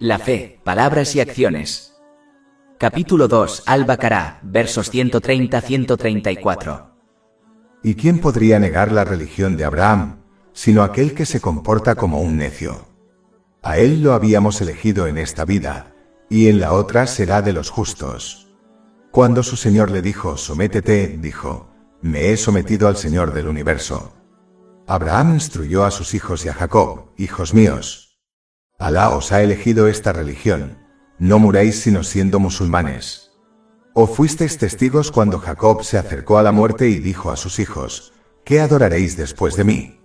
La fe, palabras y acciones. Capítulo 2, Al-Baqará, versos 130-134. ¿Y quién podría negar la religión de Abraham, sino aquel que se comporta como un necio? A él lo habíamos elegido en esta vida, y en la otra será de los justos. Cuando su Señor le dijo, sométete, dijo, me he sometido al Señor del universo. Abraham instruyó a sus hijos y a Jacob, hijos míos. Alá os ha elegido esta religión, no muráis sino siendo musulmanes. ¿O fuisteis testigos cuando Jacob se acercó a la muerte y dijo a sus hijos, ¿qué adoraréis después de mí?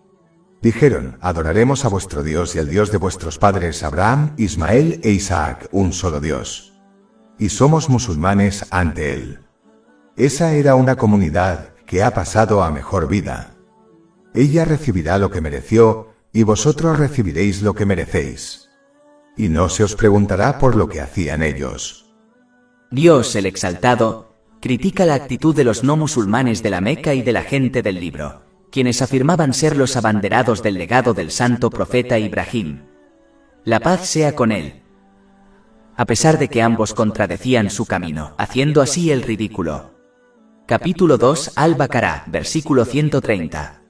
Dijeron, adoraremos a vuestro Dios y al Dios de vuestros padres Abraham, Ismael e Isaac, un solo Dios. Y somos musulmanes ante él. Esa era una comunidad que ha pasado a mejor vida. Ella recibirá lo que mereció, y vosotros recibiréis lo que merecéis. Y no se os preguntará por lo que hacían ellos. Dios el Exaltado critica la actitud de los no musulmanes de la Meca y de la gente del libro, quienes afirmaban ser los abanderados del legado del santo profeta Ibrahim. La paz sea con él. A pesar de que ambos contradecían su camino, haciendo así el ridículo. Capítulo 2, Al-Baqará, versículo 130.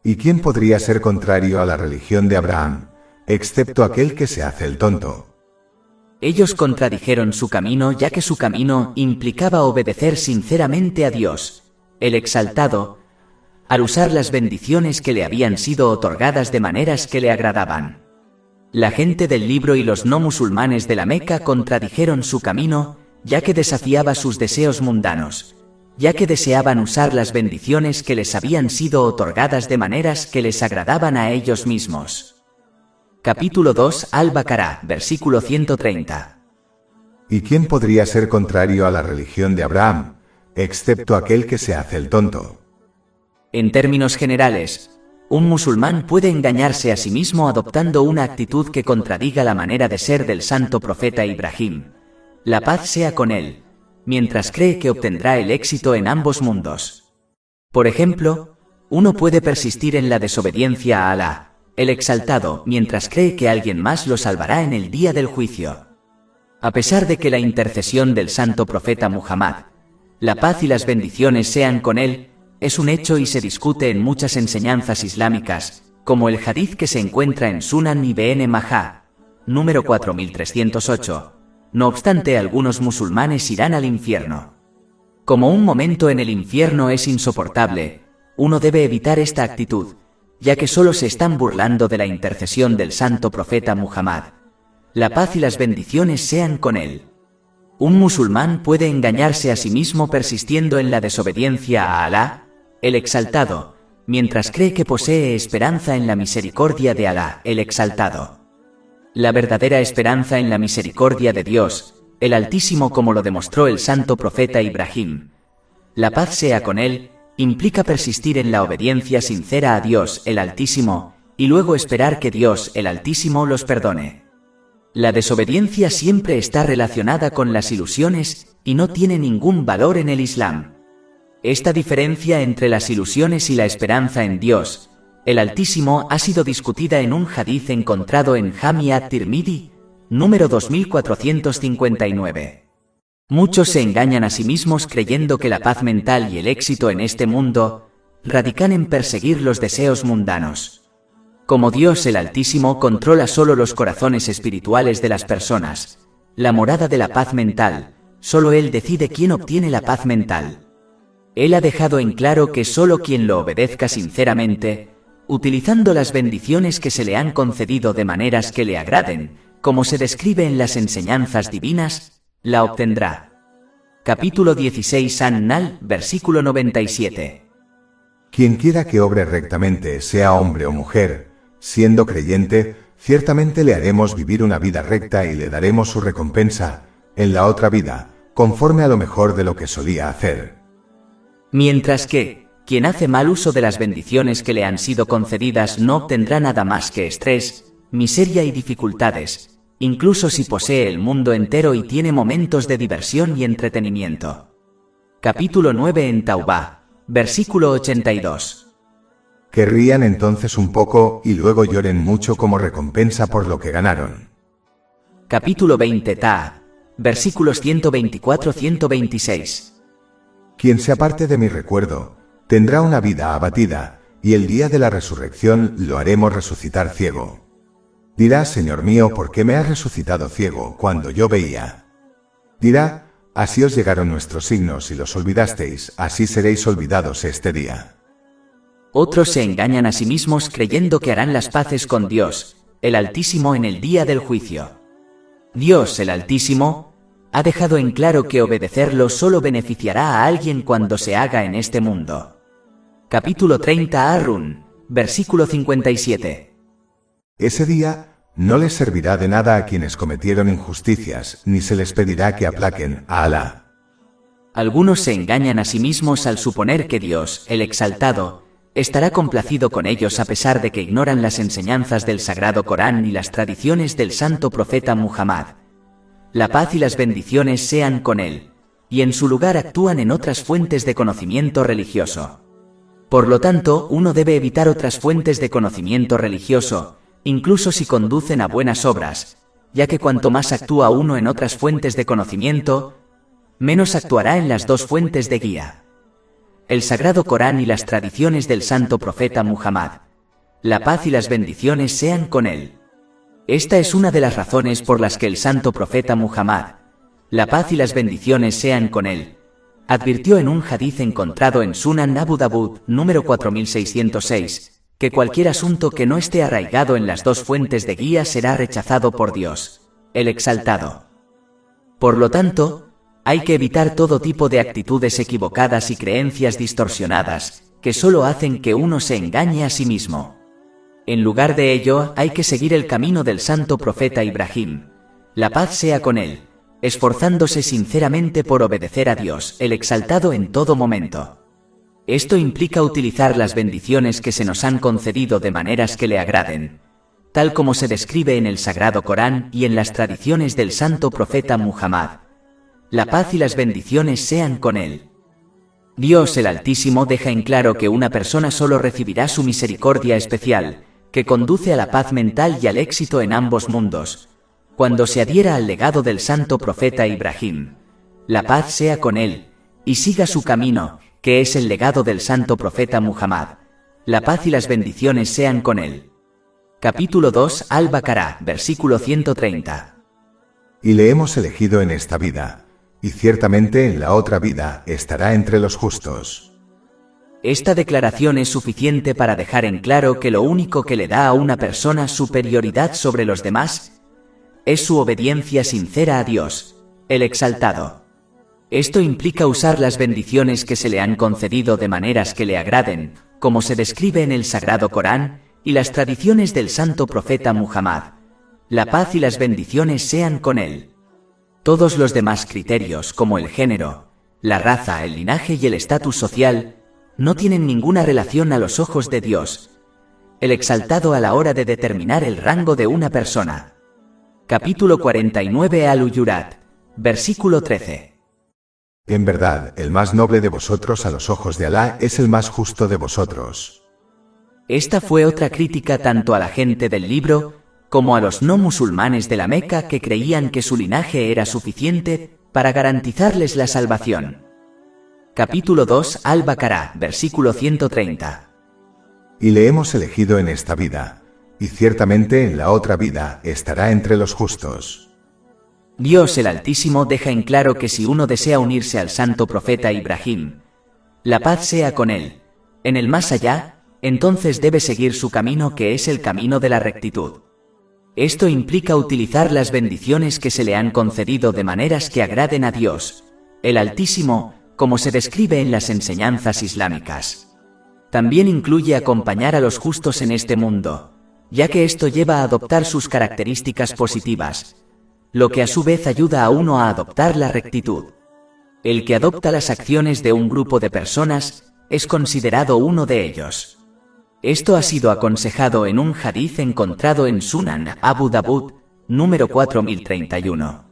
¿Y quién podría ser contrario a la religión de Abraham, excepto aquel que se hace el tonto? Ellos contradijeron su camino ya que su camino implicaba obedecer sinceramente a Dios, el Exaltado, al usar las bendiciones que le habían sido otorgadas de maneras que le agradaban. La gente del libro y los no musulmanes de la Meca contradijeron su camino, ya que desafiaba sus deseos mundanos, ya que deseaban usar las bendiciones que les habían sido otorgadas de maneras que les agradaban a ellos mismos. Capítulo 2, Al-Baqará, versículo 130. ¿Y quién podría ser contrario a la religión de Abraham, excepto aquel que se hace el tonto? En términos generales, un musulmán puede engañarse a sí mismo adoptando una actitud que contradiga la manera de ser del santo profeta Ibrahim. La paz sea con él, mientras cree que obtendrá el éxito en ambos mundos. Por ejemplo, uno puede persistir en la desobediencia a Alá, el Exaltado, mientras cree que alguien más lo salvará en el día del juicio. A pesar de que la intercesión del santo profeta Muhammad, la paz y las bendiciones sean con él, es un hecho y se discute en muchas enseñanzas islámicas, como el hadith que se encuentra en Sunan Ibn Majah, número 4308. No obstante, algunos musulmanes irán al infierno. Como un momento en el infierno es insoportable, uno debe evitar esta actitud, ya que solo se están burlando de la intercesión del santo profeta Muhammad. La paz y las bendiciones sean con él. Un musulmán puede engañarse a sí mismo persistiendo en la desobediencia a Alá, el Exaltado, mientras cree que posee esperanza en la misericordia de Alá, el Exaltado. La verdadera esperanza en la misericordia de Dios, el Altísimo, como lo demostró el santo profeta Ibrahim. La paz sea con él, implica persistir en la obediencia sincera a Dios, el Altísimo, y luego esperar que Dios, el Altísimo, los perdone. La desobediencia siempre está relacionada con las ilusiones y no tiene ningún valor en el Islam. Esta diferencia entre las ilusiones y la esperanza en Dios, el Altísimo, ha sido discutida en un hadith encontrado en Jami at-Tirmidhi, número 2459. Muchos se engañan a sí mismos creyendo que la paz mental y el éxito en este mundo radican en perseguir los deseos mundanos. Como Dios el Altísimo controla solo los corazones espirituales de las personas, la morada de la paz mental, solo Él decide quién obtiene la paz mental. Él ha dejado en claro que solo quien lo obedezca sinceramente, utilizando las bendiciones que se le han concedido de maneras que le agraden, como se describe en las enseñanzas divinas, la obtendrá. Capítulo 16, An-Nahl, versículo 97. Quien quiera que obre rectamente, sea hombre o mujer, siendo creyente, ciertamente le haremos vivir una vida recta y le daremos su recompensa, en la otra vida, conforme a lo mejor de lo que solía hacer. Mientras que, quien hace mal uso de las bendiciones que le han sido concedidas no obtendrá nada más que estrés, miseria y dificultades, incluso si posee el mundo entero y tiene momentos de diversión y entretenimiento. Capítulo 9 en Taubá, versículo 82. Que rían entonces un poco y luego lloren mucho como recompensa por lo que ganaron. Capítulo 20 Ta. Versículos 124-126. Quien se aparte de mi recuerdo, tendrá una vida abatida, y el día de la resurrección lo haremos resucitar ciego. Dirá, Señor mío, ¿por qué me has resucitado ciego cuando yo veía? Dirá, así os llegaron nuestros signos y los olvidasteis, así seréis olvidados este día. Otros se engañan a sí mismos creyendo que harán las paces con Dios, el Altísimo, en el día del juicio. Dios, el Altísimo, ha dejado en claro que obedecerlo solo beneficiará a alguien cuando se haga en este mundo. Capítulo 30 Ar-Rum, versículo 57. Ese día no les servirá de nada a quienes cometieron injusticias, ni se les pedirá que aplaquen a Alá. Algunos se engañan a sí mismos al suponer que Dios, el Exaltado, estará complacido con ellos a pesar de que ignoran las enseñanzas del Sagrado Corán y las tradiciones del Santo Profeta Muhammad. La paz y las bendiciones sean con él, y en su lugar actúan en otras fuentes de conocimiento religioso. Por lo tanto, uno debe evitar otras fuentes de conocimiento religioso, incluso si conducen a buenas obras, ya que cuanto más actúa uno en otras fuentes de conocimiento, menos actuará en las dos fuentes de guía. El Sagrado Corán y las tradiciones del Santo Profeta Muhammad. La paz y las bendiciones sean con él. Esta es una de las razones por las que el Santo Profeta Muhammad, la paz y las bendiciones sean con él, advirtió en un hadiz encontrado en Sunan Abu Dawud, número 4606, que cualquier asunto que no esté arraigado en las dos fuentes de guía será rechazado por Dios, el Exaltado. Por lo tanto, hay que evitar todo tipo de actitudes equivocadas y creencias distorsionadas, que solo hacen que uno se engañe a sí mismo. En lugar de ello, hay que seguir el camino del Santo Profeta Ibrahim, la paz sea con él, esforzándose sinceramente por obedecer a Dios, el Exaltado, en todo momento. Esto implica utilizar las bendiciones que se nos han concedido de maneras que le agraden, tal como se describe en el Sagrado Corán y en las tradiciones del Santo Profeta Muhammad. La paz y las bendiciones sean con él. Dios el Altísimo deja en claro que una persona solo recibirá su misericordia especial, que conduce a la paz mental y al éxito en ambos mundos, cuando se adhiera al legado del Santo Profeta Ibrahim. La paz sea con él, y siga su camino, que es el legado del Santo Profeta Muhammad. La paz y las bendiciones sean con él. Capítulo 2 Al-Baqarah, versículo 130. Y le hemos elegido en esta vida, y ciertamente en la otra vida estará entre los justos. Esta declaración es suficiente para dejar en claro que lo único que le da a una persona superioridad sobre los demás es su obediencia sincera a Dios, el Exaltado. Esto implica usar las bendiciones que se le han concedido de maneras que le agraden, como se describe en el Sagrado Corán y las tradiciones del Santo Profeta Muhammad. La paz y las bendiciones sean con él. Todos los demás criterios, como el género, la raza, el linaje y el estatus social, no tienen ninguna relación a los ojos de Dios, el Exaltado, a la hora de determinar el rango de una persona. Capítulo 49 Al-Hujurat, versículo 13. En verdad, el más noble de vosotros a los ojos de Alá es el más justo de vosotros. Esta fue otra crítica tanto a la gente del libro, como a los no musulmanes de la Meca que creían que su linaje era suficiente para garantizarles la salvación. Capítulo 2 Al-Baqarah, versículo 130. Y le hemos elegido en esta vida, y ciertamente en la otra vida estará entre los justos. Dios el Altísimo deja en claro que si uno desea unirse al Santo Profeta Ibrahim, la paz sea con él, en el más allá, entonces debe seguir su camino, que es el camino de la rectitud. Esto implica utilizar las bendiciones que se le han concedido de maneras que agraden a Dios, el Altísimo, como se describe en las enseñanzas islámicas. También incluye acompañar a los justos en este mundo, ya que esto lleva a adoptar sus características positivas, lo que a su vez ayuda a uno a adoptar la rectitud. El que adopta las acciones de un grupo de personas es considerado uno de ellos. Esto ha sido aconsejado en un hadiz encontrado en Sunan Abu Dawud, número 4031.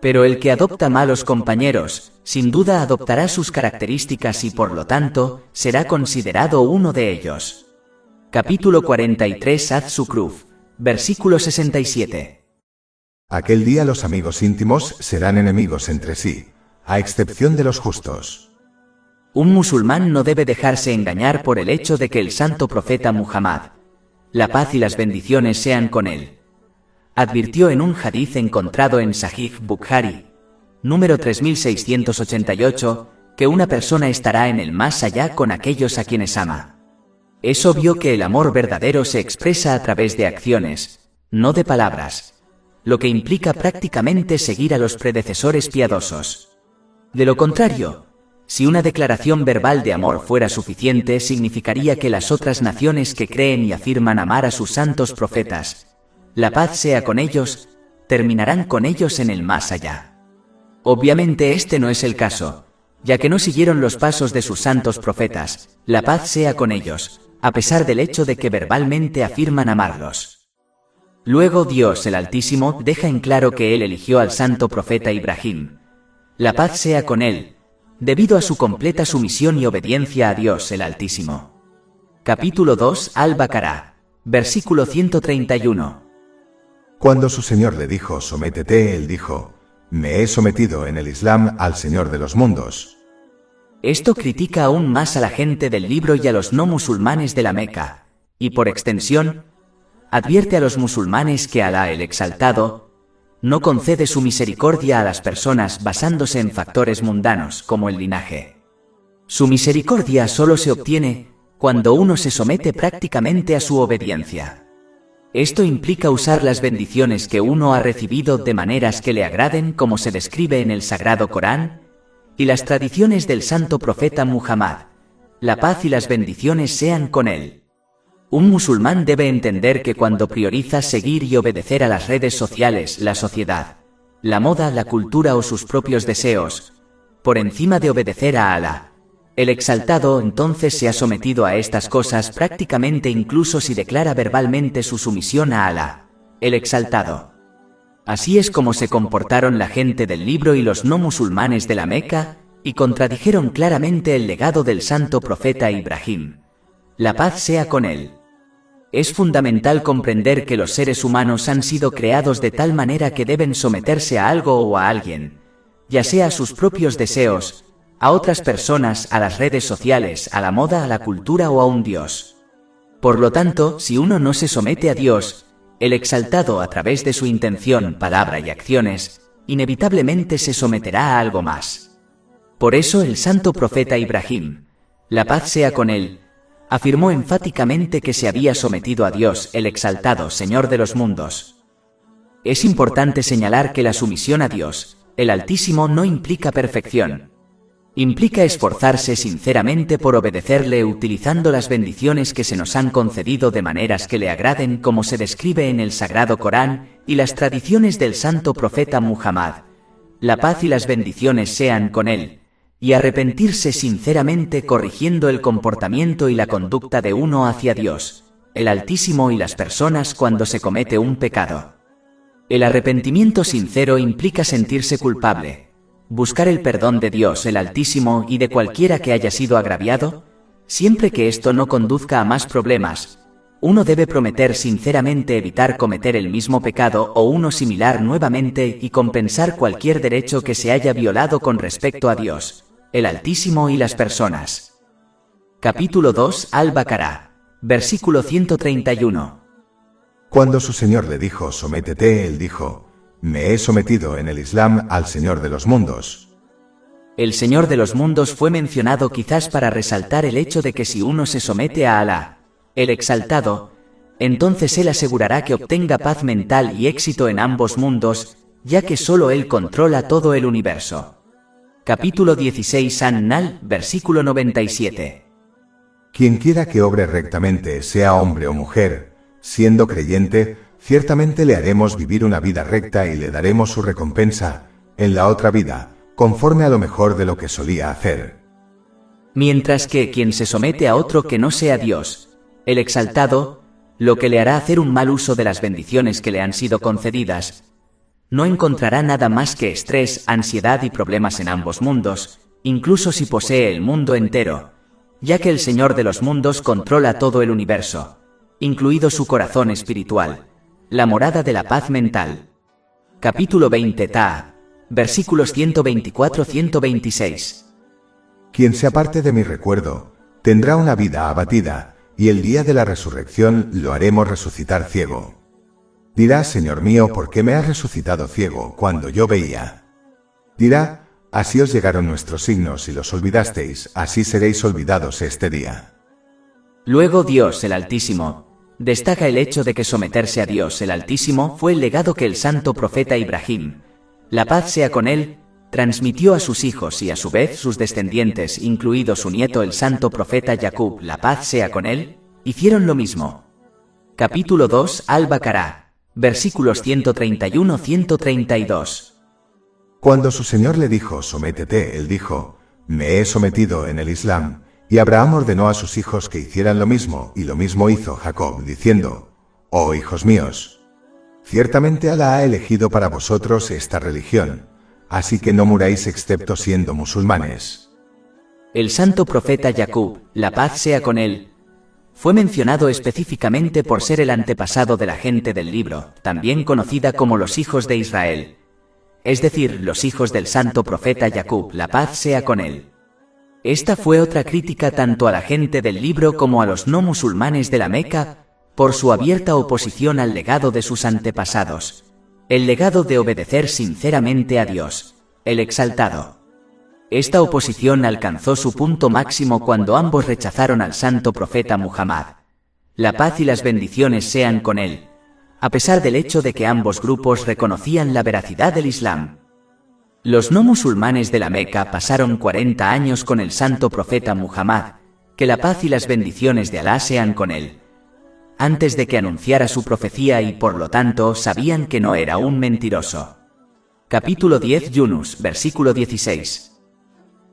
Pero el que adopta malos compañeros, sin duda adoptará sus características y por lo tanto, será considerado uno de ellos. Capítulo 43 Az-Zukhruf, versículo 67. Aquel día los amigos íntimos serán enemigos entre sí, a excepción de los justos. Un musulmán no debe dejarse engañar por el hecho de que el santo profeta Muhammad, la paz y las bendiciones sean con él, advirtió en un hadiz encontrado en Sahih Bukhari, número 3688, que una persona estará en el más allá con aquellos a quienes ama. Es obvio que el amor verdadero se expresa a través de acciones, no de palabras, lo que implica prácticamente seguir a los predecesores piadosos. De lo contrario, si una declaración verbal de amor fuera suficiente, significaría que las otras naciones que creen y afirman amar a sus santos profetas, la paz sea con ellos, terminarán con ellos en el más allá. Obviamente este no es el caso, ya que no siguieron los pasos de sus santos profetas, la paz sea con ellos, a pesar del hecho de que verbalmente afirman amarlos. Luego Dios el Altísimo deja en claro que Él eligió al santo profeta Ibrahim, la paz sea con él, debido a su completa sumisión y obediencia a Dios el Altísimo. Capítulo 2 Al-Baqarah, versículo 131. Cuando su Señor le dijo, sométete, él dijo, me he sometido en el Islam al Señor de los mundos. Esto critica aún más a la gente del libro y a los no musulmanes de la Meca, y por extensión, advierte a los musulmanes que Alá el Exaltado no concede su misericordia a las personas basándose en factores mundanos como el linaje. Su misericordia solo se obtiene cuando uno se somete prácticamente a su obediencia. Esto implica usar las bendiciones que uno ha recibido de maneras que le agraden, como se describe en el Sagrado Corán, y las tradiciones del santo profeta Muhammad, la paz y las bendiciones sean con él. Un musulmán debe entender que cuando prioriza seguir y obedecer a las redes sociales, la sociedad, la moda, la cultura o sus propios deseos, por encima de obedecer a Alá, el Exaltado, entonces se ha sometido a estas cosas prácticamente incluso si declara verbalmente su sumisión a Alá, el Exaltado. Así es como se comportaron la gente del libro y los no musulmanes de la Meca, y contradijeron claramente el legado del santo profeta Ibrahim. La paz sea con él. Es fundamental comprender que los seres humanos han sido creados de tal manera que deben someterse a algo o a alguien, ya sea a sus propios deseos, a otras personas, a las redes sociales, a la moda, a la cultura o a un Dios. Por lo tanto, si uno no se somete a Dios, el Exaltado a través de su intención, palabra y acciones, inevitablemente se someterá a algo más. Por eso el santo profeta Ibrahim, la paz sea con él, afirmó enfáticamente que se había sometido a Dios, el Exaltado, Señor de los mundos. Es importante señalar que la sumisión a Dios, el Altísimo, no implica perfección. Implica esforzarse sinceramente por obedecerle utilizando las bendiciones que se nos han concedido de maneras que le agraden, como se describe en el Sagrado Corán y las tradiciones del santo profeta Muhammad. La paz y las bendiciones sean con él, y arrepentirse sinceramente corrigiendo el comportamiento y la conducta de uno hacia Dios, el Altísimo y las personas cuando se comete un pecado. El arrepentimiento sincero implica sentirse culpable, buscar el perdón de Dios el Altísimo y de cualquiera que haya sido agraviado, siempre que esto no conduzca a más problemas. Uno debe prometer sinceramente evitar cometer el mismo pecado o uno similar nuevamente y compensar cualquier derecho que se haya violado con respecto a Dios, el Altísimo y las personas. Capítulo 2 Al-Baqarah, versículo 131. Cuando su Señor le dijo, sométete, él dijo, me he sometido en el Islam al Señor de los mundos. El Señor de los mundos fue mencionado quizás para resaltar el hecho de que si uno se somete a Alá, el Exaltado, entonces Él asegurará que obtenga paz mental y éxito en ambos mundos, ya que solo Él controla todo el universo. Capítulo 16 An-Nahl, versículo 97. Quien quiera que obre rectamente, sea hombre o mujer, siendo creyente, ciertamente le haremos vivir una vida recta y le daremos su recompensa, en la otra vida, conforme a lo mejor de lo que solía hacer. Mientras que quien se somete a otro que no sea Dios, el Exaltado, lo que le hará hacer un mal uso de las bendiciones que le han sido concedidas, no encontrará nada más que estrés, ansiedad y problemas en ambos mundos, incluso si posee el mundo entero, ya que el Señor de los mundos controla todo el universo, incluido su corazón espiritual, la morada de la paz mental. Capítulo 20 Ta. Versículos 124-126. Quien se aparte de mi recuerdo, tendrá una vida abatida, y el día de la resurrección lo haremos resucitar ciego. Dirá, Señor mío, ¿por qué me has resucitado ciego cuando yo veía? Dirá, así os llegaron nuestros signos y los olvidasteis, así seréis olvidados este día. Luego Dios el Altísimo destaca el hecho de que someterse a Dios el Altísimo fue el legado que el santo profeta Ibrahim, la paz sea con él, transmitió a sus hijos y a su vez sus descendientes, incluido su nieto el santo profeta Jacob, la paz sea con él, hicieron lo mismo. Capítulo 2 Al-Baqará, versículos 131-132. Cuando su Señor le dijo, sométete, él dijo, me he sometido en el Islam, y Abraham ordenó a sus hijos que hicieran lo mismo, y lo mismo hizo Jacob, diciendo, oh hijos míos, ciertamente Alá ha elegido para vosotros esta religión, así que no muráis excepto siendo musulmanes. El santo profeta Jacob, la paz sea con él, fue mencionado específicamente por ser el antepasado de la gente del libro, también conocida como los hijos de Israel, es decir, los hijos del santo profeta Jacob, la paz sea con él. Esta fue otra crítica tanto a la gente del libro como a los no musulmanes de la Meca, por su abierta oposición al legado de sus antepasados, el legado de obedecer sinceramente a Dios, el exaltado. Esta oposición alcanzó su punto máximo cuando ambos rechazaron al santo profeta Muhammad. La paz y las bendiciones sean con él, a pesar del hecho de que ambos grupos reconocían la veracidad del Islam. Los no musulmanes de la Meca pasaron 40 años con el santo profeta Muhammad, que la paz y las bendiciones de Alá sean con él, antes de que anunciara su profecía y por lo tanto sabían que no era un mentiroso. Capítulo 10 Yunus, versículo 16.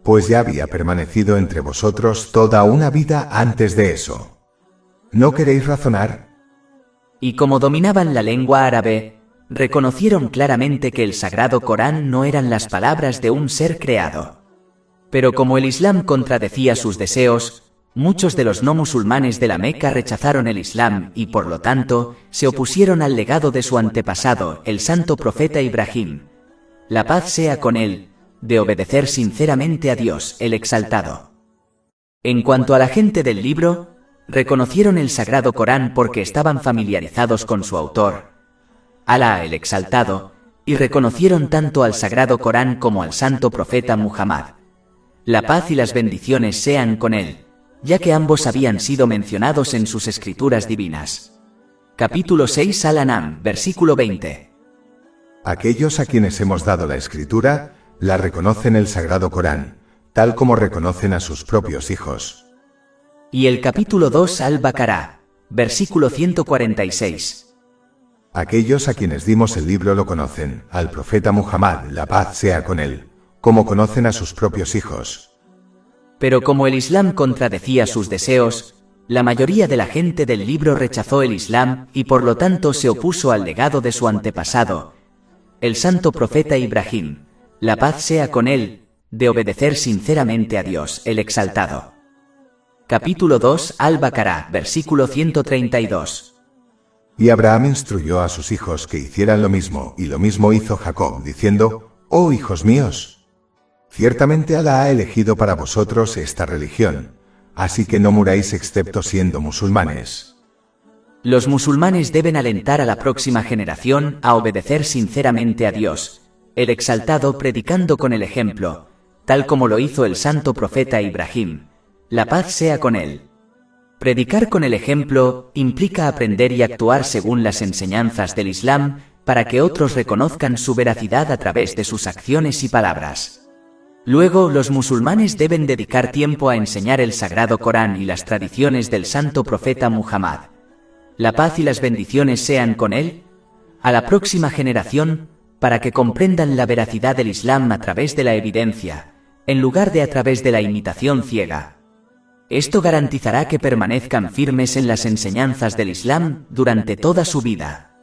Pues ya había permanecido entre vosotros toda una vida antes de eso. ¿No queréis razonar? Y como dominaban la lengua árabe, reconocieron claramente que el sagrado Corán no eran las palabras de un ser creado. Pero como el Islam contradecía sus deseos, muchos de los no musulmanes de la Meca rechazaron el Islam y por lo tanto, se opusieron al legado de su antepasado, el santo profeta Ibrahim, la paz sea con él, de obedecer sinceramente a Dios, el exaltado. En cuanto a la gente del libro, reconocieron el sagrado Corán porque estaban familiarizados con su autor, Alá el exaltado, y reconocieron tanto al sagrado Corán como al santo profeta Muhammad. La paz y las bendiciones sean con él, ya que ambos habían sido mencionados en sus escrituras divinas. Capítulo 6 Al-An'am, versículo 20. Aquellos a quienes hemos dado la escritura, la reconocen el sagrado Corán, tal como reconocen a sus propios hijos. Y el capítulo 2 Al-Baqará, versículo 146. Aquellos a quienes dimos el libro lo conocen, al profeta Muhammad, la paz sea con él, como conocen a sus propios hijos. Pero como el Islam contradecía sus deseos, la mayoría de la gente del libro rechazó el Islam y por lo tanto se opuso al legado de su antepasado, el santo profeta Ibrahim, la paz sea con él, de obedecer sinceramente a Dios, el exaltado. Capítulo 2 Al-Baqará, versículo 132. Y Abraham instruyó a sus hijos que hicieran lo mismo, y lo mismo hizo Jacob, diciendo, oh hijos míos, ciertamente Alá ha elegido para vosotros esta religión, así que no muráis excepto siendo musulmanes. Los musulmanes deben alentar a la próxima generación a obedecer sinceramente a Dios, el exaltado, predicando con el ejemplo, tal como lo hizo el santo profeta Ibrahim, la paz sea con él. Predicar con el ejemplo implica aprender y actuar según las enseñanzas del Islam para que otros reconozcan su veracidad a través de sus acciones y palabras. Luego, los musulmanes deben dedicar tiempo a enseñar el sagrado Corán y las tradiciones del santo profeta Muhammad. La paz y las bendiciones sean con él, a la próxima generación, para que comprendan la veracidad del Islam a través de la evidencia, en lugar de a través de la imitación ciega. Esto garantizará que permanezcan firmes en las enseñanzas del Islam durante toda su vida.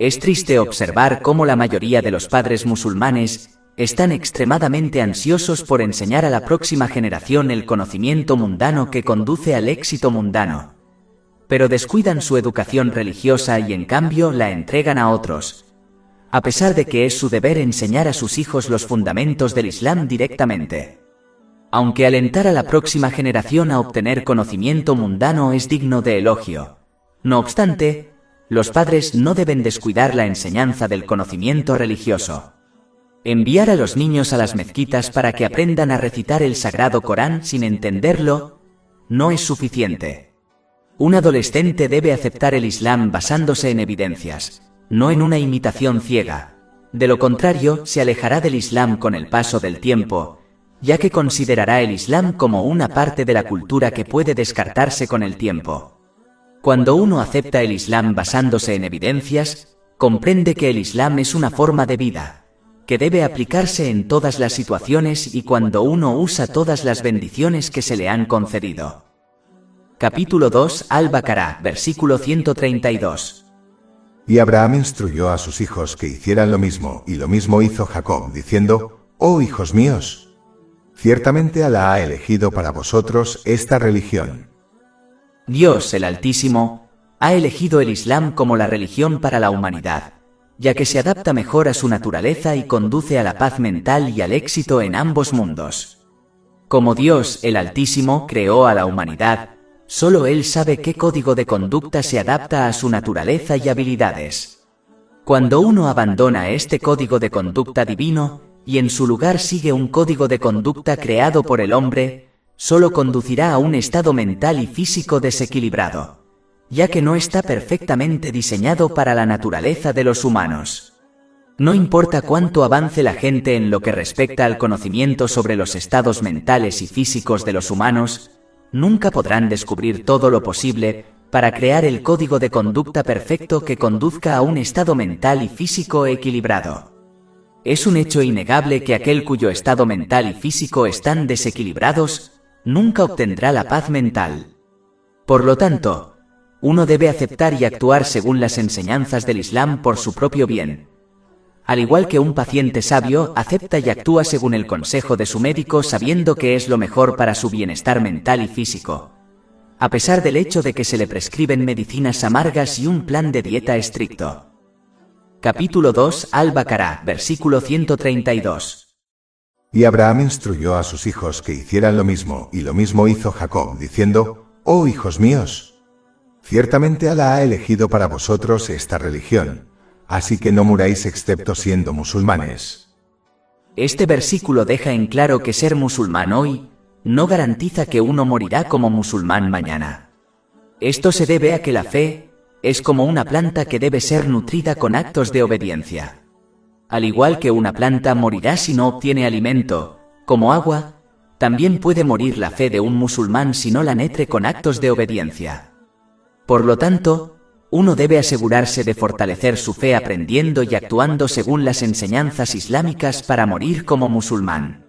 Es triste observar cómo la mayoría de los padres musulmanes están extremadamente ansiosos por enseñar a la próxima generación el conocimiento mundano que conduce al éxito mundano, pero descuidan su educación religiosa y en cambio la entregan a otros, a pesar de que es su deber enseñar a sus hijos los fundamentos del Islam directamente. Aunque alentar a la próxima generación a obtener conocimiento mundano es digno de elogio, no obstante, los padres no deben descuidar la enseñanza del conocimiento religioso. Enviar a los niños a las mezquitas para que aprendan a recitar el Sagrado Corán sin entenderlo no es suficiente. Un adolescente debe aceptar el Islam basándose en evidencias, no en una imitación ciega. De lo contrario, se alejará del Islam con el paso del tiempo, ya que considerará el Islam como una parte de la cultura que puede descartarse con el tiempo. Cuando uno acepta el Islam basándose en evidencias, comprende que el Islam es una forma de vida, que debe aplicarse en todas las situaciones y cuando uno usa todas las bendiciones que se le han concedido. Capítulo 2 Al-Baqarah, versículo 132. Y Abraham instruyó a sus hijos que hicieran lo mismo, y lo mismo hizo Jacob, diciendo: «Oh hijos míos, ciertamente Alá ha elegido para vosotros esta religión». Dios, el Altísimo, ha elegido el Islam como la religión para la humanidad, ya que se adapta mejor a su naturaleza y conduce a la paz mental y al éxito en ambos mundos. Como Dios, el Altísimo, creó a la humanidad, solo Él sabe qué código de conducta se adapta a su naturaleza y habilidades. Cuando uno abandona este código de conducta divino, y en su lugar sigue un código de conducta creado por el hombre, solo conducirá a un estado mental y físico desequilibrado, ya que no está perfectamente diseñado para la naturaleza de los humanos. No importa cuánto avance la gente en lo que respecta al conocimiento sobre los estados mentales y físicos de los humanos, nunca podrán descubrir todo lo posible para crear el código de conducta perfecto que conduzca a un estado mental y físico equilibrado. Es un hecho innegable que aquel cuyo estado mental y físico están desequilibrados, nunca obtendrá la paz mental. Por lo tanto, uno debe aceptar y actuar según las enseñanzas del Islam por su propio bien. Al igual que un paciente sabio acepta y actúa según el consejo de su médico sabiendo que es lo mejor para su bienestar mental y físico, a pesar del hecho de que se le prescriben medicinas amargas y un plan de dieta estricto. Capítulo 2 Al-Baqarah, versículo 132. Y Abraham instruyó a sus hijos que hicieran lo mismo, y lo mismo hizo Jacob, diciendo: «Oh hijos míos, ciertamente Alá ha elegido para vosotros esta religión, así que no muráis excepto siendo musulmanes». Este versículo deja en claro que ser musulmán hoy no garantiza que uno morirá como musulmán mañana. Esto se debe a que la fe es como una planta que debe ser nutrida con actos de obediencia. Al igual que una planta morirá si no obtiene alimento, como agua, también puede morir la fe de un musulmán si no la nutre con actos de obediencia. Por lo tanto, uno debe asegurarse de fortalecer su fe aprendiendo y actuando según las enseñanzas islámicas para morir como musulmán.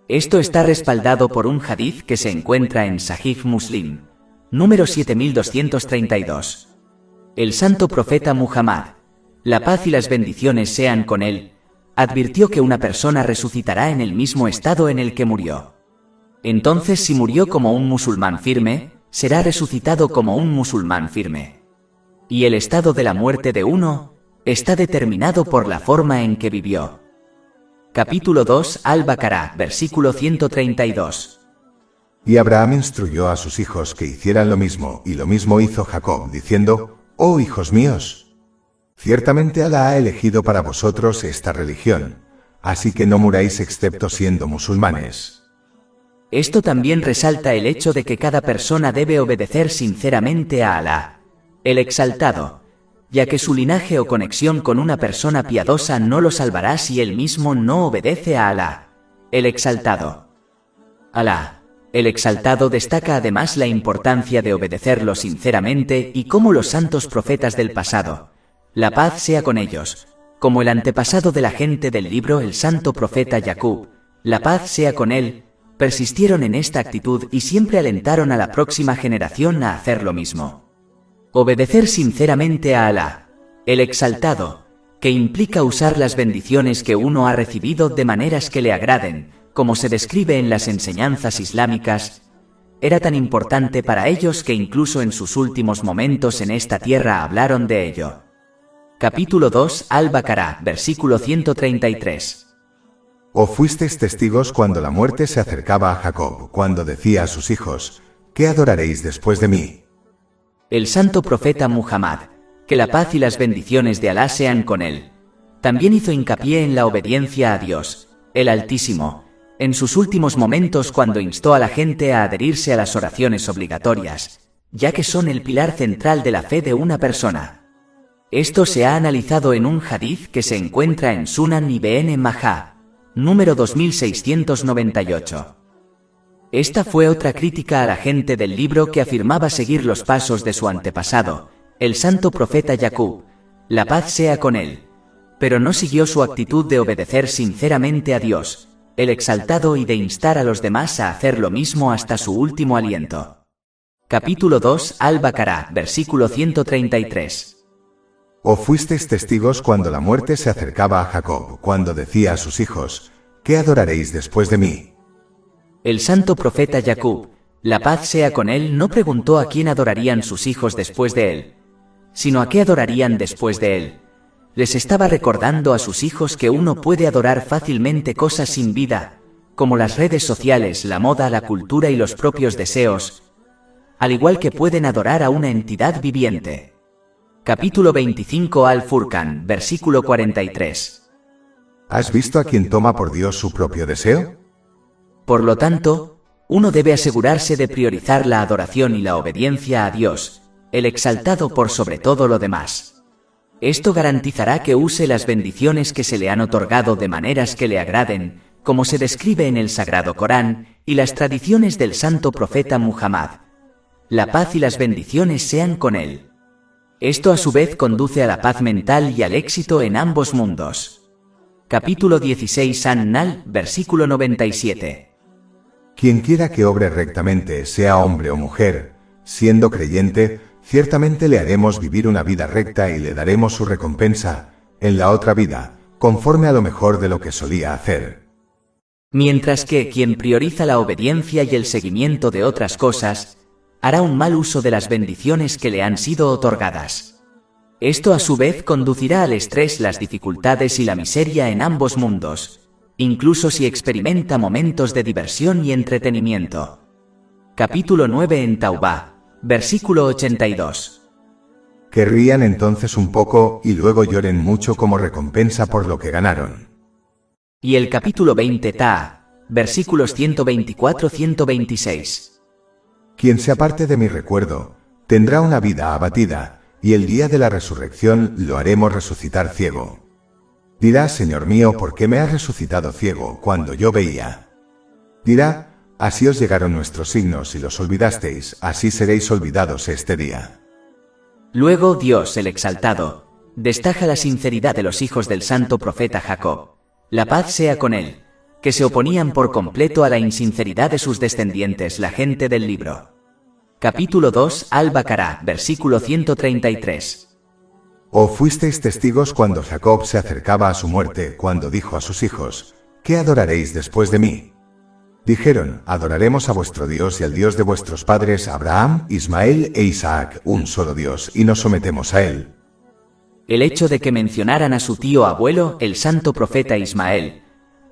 Esto está respaldado por un hadith que se encuentra en Sahih Muslim, número 7232. El santo profeta Muhammad, la paz y las bendiciones sean con él, advirtió que una persona resucitará en el mismo estado en el que murió. Entonces, si murió como un musulmán firme, será resucitado como un musulmán firme. Y el estado de la muerte de uno está determinado por la forma en que vivió. Capítulo 2 Al-Baqarah, versículo 132. Y Abraham instruyó a sus hijos que hicieran lo mismo, y lo mismo hizo Jacob, diciendo: «Oh hijos míos, ciertamente Alá ha elegido para vosotros esta religión, así que no muráis excepto siendo musulmanes». Esto también resalta el hecho de que cada persona debe obedecer sinceramente a Alá, el Exaltado, ya que su linaje o conexión con una persona piadosa no lo salvará si él mismo no obedece a Alá, el Exaltado. Alá, el Exaltado, destaca además la importancia de obedecerlo sinceramente y cómo los santos profetas del pasado, la paz sea con ellos, como el antepasado de la gente del libro el santo profeta Yaqub, la paz sea con él, persistieron en esta actitud y siempre alentaron a la próxima generación a hacer lo mismo. Obedecer sinceramente a Alá, el Exaltado, que implica usar las bendiciones que uno ha recibido de maneras que le agraden, como se describe en las enseñanzas islámicas, era tan importante para ellos que incluso en sus últimos momentos en esta tierra hablaron de ello. Capítulo 2 Al-Baqarah, versículo 133. ¿O fuisteis testigos cuando la muerte se acercaba a Jacob, cuando decía a sus hijos, ¿qué adoraréis después de mí? El santo profeta Muhammad, que la paz y las bendiciones de Alá sean con él, también hizo hincapié en la obediencia a Dios, el Altísimo, en sus últimos momentos cuando instó a la gente a adherirse a las oraciones obligatorias, ya que son el pilar central de la fe de una persona. Esto se ha analizado en un hadith que se encuentra en Sunan Ibn Majah, número 2698. Esta fue otra crítica a la gente del libro que afirmaba seguir los pasos de su antepasado, el santo profeta Yaqub, la paz sea con él, pero no siguió su actitud de obedecer sinceramente a Dios, el exaltado, y de instar a los demás a hacer lo mismo hasta su último aliento. Capítulo 2 Al-Baqarah, versículo 133. ¿O fuisteis testigos cuando la muerte se acercaba a Jacob, cuando decía a sus hijos, ¿qué adoraréis después de mí? El santo profeta Yaqub, la paz sea con él, no preguntó a quién adorarían sus hijos después de él, sino a qué adorarían después de él. Les estaba recordando a sus hijos que uno puede adorar fácilmente cosas sin vida, como las redes sociales, la moda, la cultura y los propios deseos, al igual que pueden adorar a una entidad viviente. Capítulo 25 Al-Furqan, versículo 43. ¿Has visto a quien toma por Dios su propio deseo? Por lo tanto, uno debe asegurarse de priorizar la adoración y la obediencia a Dios, el exaltado, por sobre todo lo demás. Esto garantizará que use las bendiciones que se le han otorgado de maneras que le agraden, como se describe en el Sagrado Corán y las tradiciones del santo profeta Muhammad. La paz y las bendiciones sean con él. Esto a su vez conduce a la paz mental y al éxito en ambos mundos. Capítulo 16 An-Nahl, versículo 97. Quien quiera que obre rectamente, sea hombre o mujer, siendo creyente, ciertamente le haremos vivir una vida recta y le daremos su recompensa, en la otra vida, conforme a lo mejor de lo que solía hacer. Mientras que quien prioriza la obediencia y el seguimiento de otras cosas, hará un mal uso de las bendiciones que le han sido otorgadas. Esto a su vez conducirá al estrés, las dificultades y la miseria en ambos mundos, incluso si experimenta momentos de diversión y entretenimiento. Capítulo 9 en Taubá, versículo 82. Que rían entonces un poco y luego lloren mucho como recompensa por lo que ganaron. Y el capítulo 20 Ta'a, versículos 124-126. Quien se aparte de mi recuerdo, tendrá una vida abatida, y el día de la resurrección lo haremos resucitar ciego. Dirá, Señor mío, ¿por qué me has resucitado ciego cuando yo veía? Dirá, así os llegaron nuestros signos y los olvidasteis, así seréis olvidados este día. Luego Dios, el exaltado, destaca la sinceridad de los hijos del santo profeta Jacob, la paz sea con él, que se oponían por completo a la insinceridad de sus descendientes, la gente del libro. Capítulo 2 Al-Baqarah, versículo 133. ¿O fuisteis testigos cuando Jacob se acercaba a su muerte, cuando dijo a sus hijos, ¿qué adoraréis después de mí? Dijeron, adoraremos a vuestro Dios y al Dios de vuestros padres Abraham, Ismael e Isaac, un solo Dios, y nos sometemos a él. El hecho de que mencionaran a su tío abuelo, el santo profeta Ismael,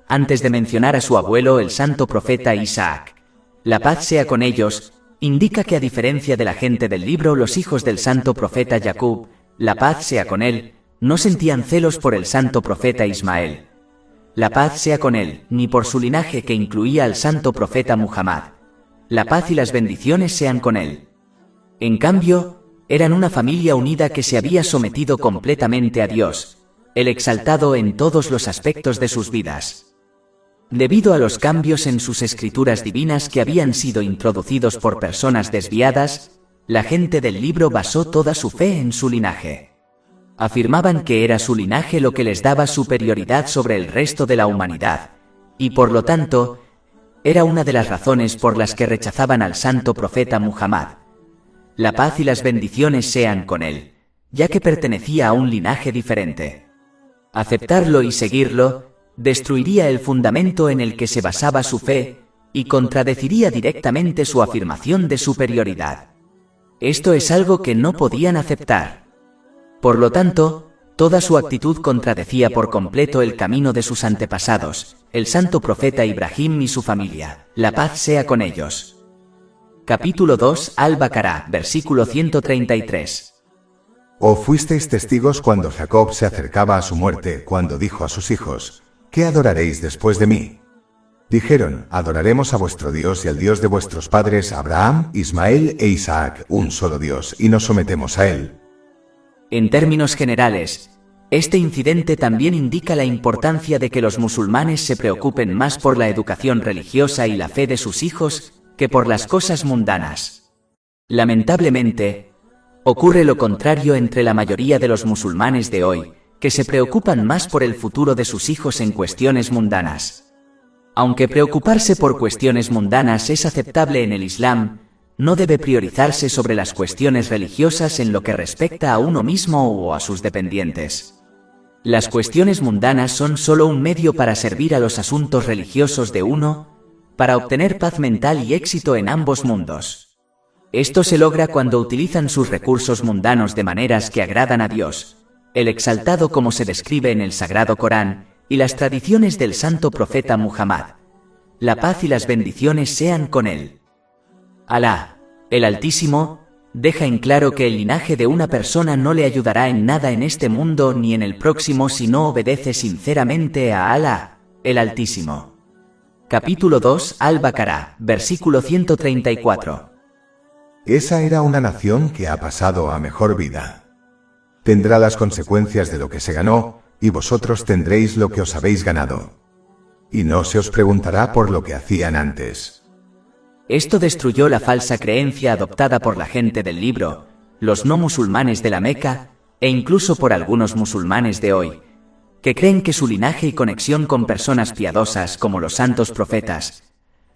antes de mencionar a su abuelo, el santo profeta Isaac, la paz sea con ellos, indica que a diferencia de la gente del libro, los hijos del santo profeta Yaqub, la paz sea con él, no sentían celos por el santo profeta Ismael. La paz sea con él, ni por su linaje que incluía al santo profeta Muhammad. La paz y las bendiciones sean con él. En cambio, eran una familia unida que se había sometido completamente a Dios, el exaltado, en todos los aspectos de sus vidas. Debido a los cambios en sus escrituras divinas que habían sido introducidos por personas desviadas, la gente del libro basó toda su fe en su linaje. Afirmaban que era su linaje lo que les daba superioridad sobre el resto de la humanidad, y por lo tanto, era una de las razones por las que rechazaban al santo profeta Muhammad. La paz y las bendiciones sean con él, ya que pertenecía a un linaje diferente. Aceptarlo y seguirlo destruiría el fundamento en el que se basaba su fe y contradeciría directamente su afirmación de superioridad. Esto es algo que no podían aceptar. Por lo tanto, Toda su actitud contradecía por completo el camino de sus antepasados, el santo profeta Ibrahim y su familia. La paz sea con ellos. Capítulo 2, Al-Baqará, versículo 133. ¿O fuisteis testigos cuando Jacob se acercaba a su muerte, cuando dijo a sus hijos: ¿qué adoraréis después de mí? Dijeron: adoraremos a vuestro Dios y al Dios de vuestros padres Abraham, Ismael e Isaac, un solo Dios, y nos sometemos a él. En términos generales, este incidente también indica la importancia de que los musulmanes se preocupen más por la educación religiosa y la fe de sus hijos que por las cosas mundanas. Lamentablemente, ocurre lo contrario entre la mayoría de los musulmanes de hoy, que se preocupan más por el futuro de sus hijos en cuestiones mundanas. Aunque preocuparse por cuestiones mundanas es aceptable en el Islam, no debe priorizarse sobre las cuestiones religiosas en lo que respecta a uno mismo o a sus dependientes. Las cuestiones mundanas son solo un medio para servir a los asuntos religiosos de uno, para obtener paz mental y éxito en ambos mundos. Esto se logra cuando utilizan sus recursos mundanos de maneras que agradan a Dios, el exaltado, como se describe en el Sagrado Corán, y las tradiciones del santo profeta Muhammad. La paz y las bendiciones sean con él. Alá, el Altísimo, deja en claro que el linaje de una persona no le ayudará en nada en este mundo ni en el próximo si no obedece sinceramente a Alá, el Altísimo. Capítulo 2, Al-Baqará, versículo 134. Esa era una nación que ha pasado a mejor vida. Tendrá las consecuencias de lo que se ganó, y vosotros tendréis lo que os habéis ganado. Y no se os preguntará por lo que hacían antes. Esto destruyó la falsa creencia adoptada por la gente del libro, los no musulmanes de la Meca, e incluso por algunos musulmanes de hoy, que creen que su linaje y conexión con personas piadosas como los santos profetas,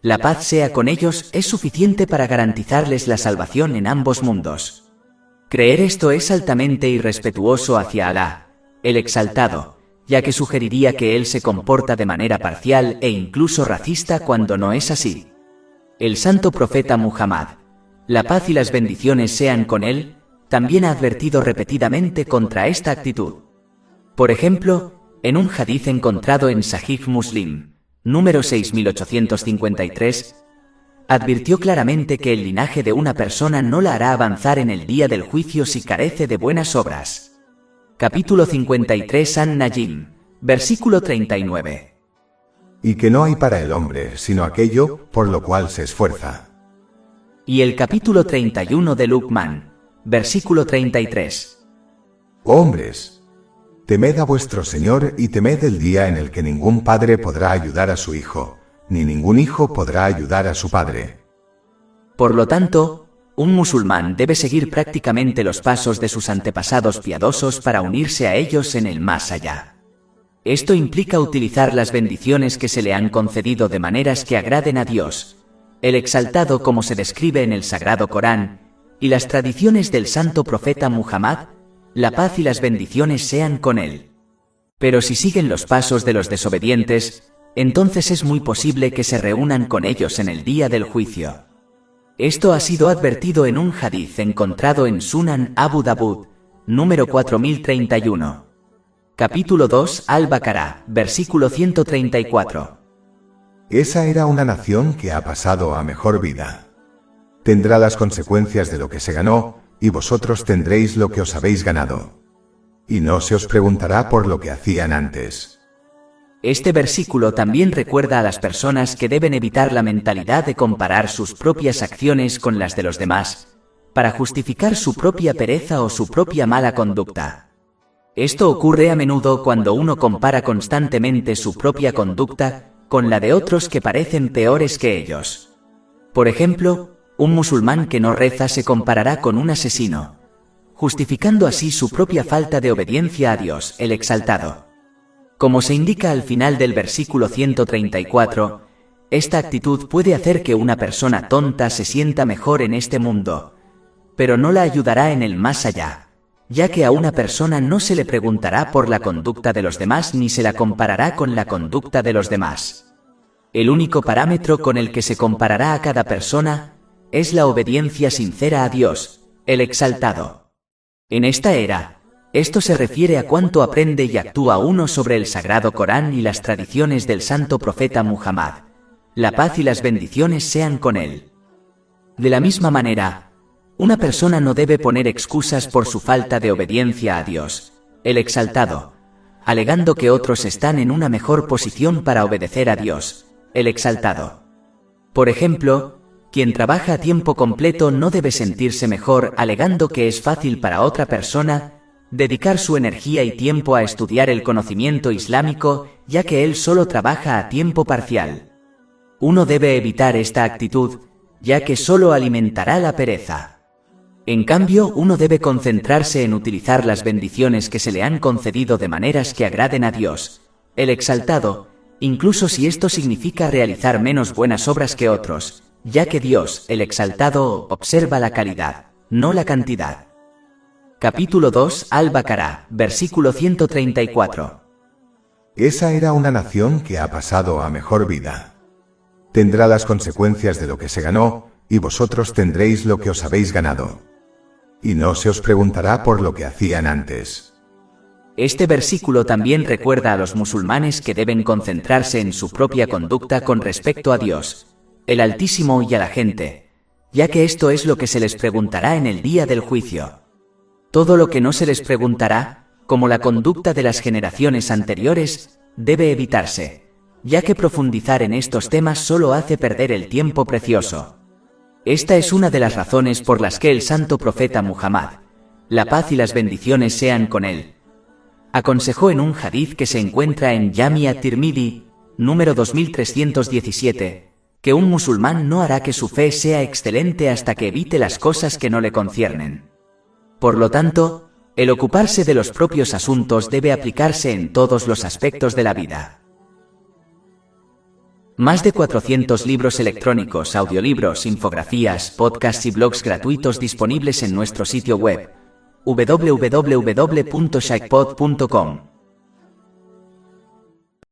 la paz sea con ellos, es suficiente para garantizarles la salvación en ambos mundos. Creer esto es altamente irrespetuoso hacia Alá, el exaltado, ya que sugeriría que él se comporta de manera parcial e incluso racista cuando no es así. El santo profeta Muhammad, la paz y las bendiciones sean con él, también ha advertido repetidamente contra esta actitud. Por ejemplo, en un hadiz encontrado en Sahih Muslim, número 6853, advirtió claramente que el linaje de una persona no la hará avanzar en el día del juicio si carece de buenas obras. Capítulo 53 An-Najm, versículo 39. Y que no hay para el hombre sino aquello por lo cual se esfuerza. Y el capítulo 31 de Luqman, versículo 33. Hombres, temed a vuestro Señor y temed el día en el que ningún padre podrá ayudar a su hijo, ni ningún hijo podrá ayudar a su padre. Por lo tanto, un musulmán debe seguir prácticamente los pasos de sus antepasados piadosos para unirse a ellos en el más allá. Esto implica utilizar las bendiciones que se le han concedido de maneras que agraden a Dios, el exaltado, como se describe en el Sagrado Corán, y las tradiciones del santo profeta Muhammad, la paz y las bendiciones sean con él. Pero si siguen los pasos de los desobedientes, entonces es muy posible que se reúnan con ellos en el día del juicio. Esto ha sido advertido en un hadiz encontrado en Sunan Abu Dawud, número 4031. Capítulo 2 Al-Baqará, versículo 134. Esa era una nación que ha pasado a mejor vida. Tendrá las consecuencias de lo que se ganó, y vosotros tendréis lo que os habéis ganado. Y no se os preguntará por lo que hacían antes. Este versículo también recuerda a las personas que deben evitar la mentalidad de comparar sus propias acciones con las de los demás, para justificar su propia pereza o su propia mala conducta. Esto ocurre a menudo cuando uno compara constantemente su propia conducta con la de otros que parecen peores que ellos. Por ejemplo, un musulmán que no reza se comparará con un asesino, justificando así su propia falta de obediencia a Dios, el exaltado. Como se indica al final del versículo 134, esta actitud puede hacer que una persona tonta se sienta mejor en este mundo, pero no la ayudará en el más allá, ya que a una persona no se le preguntará por la conducta de los demás ni se la comparará con la conducta de los demás. El único parámetro con el que se comparará a cada persona es la obediencia sincera a Dios, el exaltado. En esta era, Esto se refiere a cuánto aprende y actúa uno sobre el sagrado Corán y las tradiciones del santo profeta Muhammad. La paz y las bendiciones sean con él. De la misma manera, una persona no debe poner excusas por su falta de obediencia a Dios, el Exaltado, alegando que otros están en una mejor posición para obedecer a Dios, el Exaltado. Por ejemplo, quien trabaja a tiempo completo no debe sentirse mejor alegando que es fácil para otra persona dedicar su energía y tiempo a estudiar el conocimiento islámico, ya que él solo trabaja a tiempo parcial. Uno debe evitar esta actitud, ya que solo alimentará la pereza. En cambio, uno debe concentrarse en utilizar las bendiciones que se le han concedido de maneras que agraden a Dios, el Exaltado, incluso si esto significa realizar menos buenas obras que otros, ya que Dios, el Exaltado, observa la calidad, no la cantidad. Capítulo 2, Al-Baqarah, versículo 134. Esa era una nación que ha pasado a mejor vida. Tendrá las consecuencias de lo que se ganó, y vosotros tendréis lo que os habéis ganado. Y no se os preguntará por lo que hacían antes. Este versículo también recuerda a los musulmanes que deben concentrarse en su propia conducta con respecto a Dios, el Altísimo y a la gente, ya que esto es lo que se les preguntará en el día del juicio. Todo lo que no se les preguntará, como la conducta de las generaciones anteriores, debe evitarse, ya que profundizar en estos temas solo hace perder el tiempo precioso. Esta es una de las razones por las que el santo profeta Muhammad, la paz y las bendiciones sean con él, aconsejó en un hadith que se encuentra en Jami at-Tirmidhi, número 2317, que un musulmán no hará que su fe sea excelente hasta que evite las cosas que no le conciernen. Por lo tanto, el ocuparse de los propios asuntos debe aplicarse en todos los aspectos de la vida. Más de 400 libros electrónicos, audiolibros, infografías, podcasts y blogs gratuitos disponibles en nuestro sitio web www.shaikpod.com.